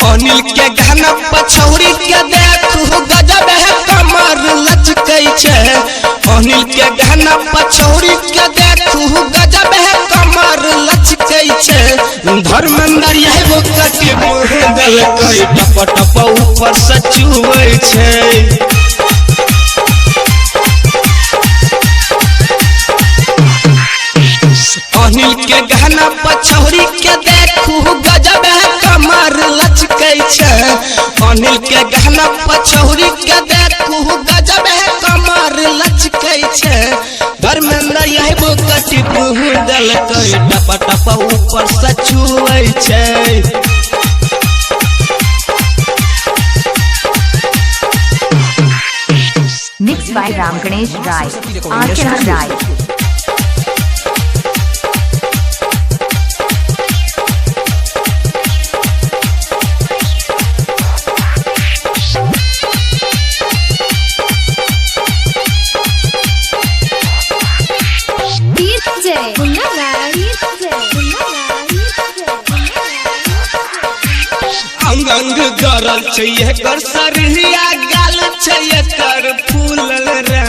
अनिल के गाना पछौरी के देखू गजब है कमर लचकै छे। अनिल के गाना पछौरी के देखू गजब है कमर लचकै छे। धर्मेंद्र यही वो कटी दल कई टप टप ऊपर से चुबै छे। अनिल के गाना पछौरी के देखू गजब है कमर लचकै छे। अनिल के गाना पछौरी के देखू गजब है कमर लचकै छे। धर्मेंद्र यही वो कटी दल कई टप टप ऊपर से चुबै छे। Mixed by Ram Ganesh Rai, Archana Rai. अंग अंग गरल चाहिए कर सरिया गाल चाहिए कर फूलल रे।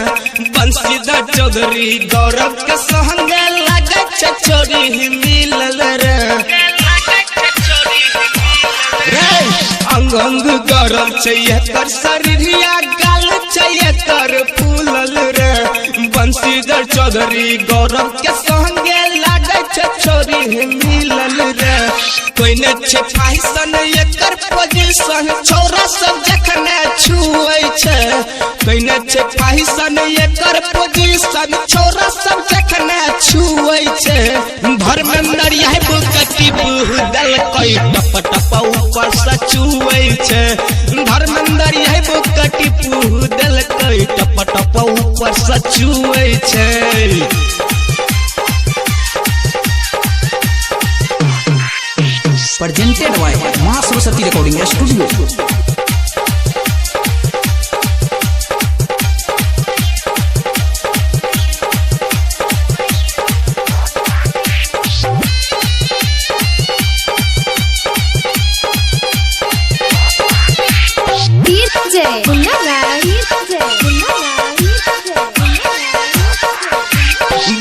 बंसीधर चौधरी गौरव के संगे लगे चचोरी मिलल रे। अंग अंग गरल चाहिए कर सरिया गाल चाहिए कर फूलल रे। बंसीधर चौधरी गौरव के संगे लगे चचोरी मिलल रे। कोई ने छे फैशन एकर पोजीशन छोरा सब जखने छुए छे। कोई ने छे फैशन एकर पोजीशन छोरा सब जखने छुए छे। धर्मेंद्र यही बुकटी दल कोई टप टप ऊपर से छुए छे। धर्मेंद्र यही बुकटी दल कोई टप टप ऊपर से छुए छे। Presented by मां सरस्वती रिकॉर्डिंग स्टूडियो।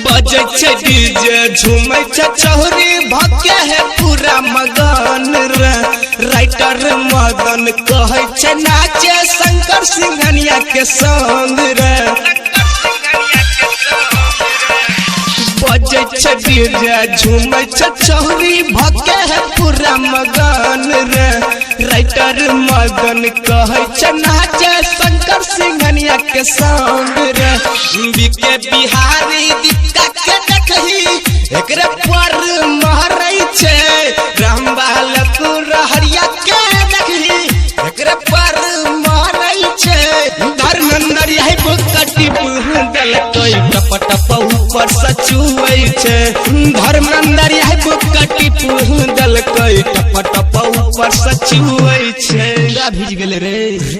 बजे छे डीजे झूमे छे चौरी भके है पूरा मगन रे। राइटर मदन कहे छे नाचे शंकर सिंघनिया के संग रे। बजे छे डीजे झूमे छे चौरी भके है पूरा मगन रे। राइटर मदन कहे छे नाचे शंकर सिंघनिया के संग रे। बीके बिहारी दिक्का के देखही एकरे पर महरै छे। राम बालक रहरिया के देखही एकरे पर महरै छे। धर्मेंद्र यही बुकटी दल कोई टप टप ऊपर से चुबै छे। धर्मेंद्र यही बुकटी दल कोई टप टप ऊपर से चुबै छे। भीज गेले रे।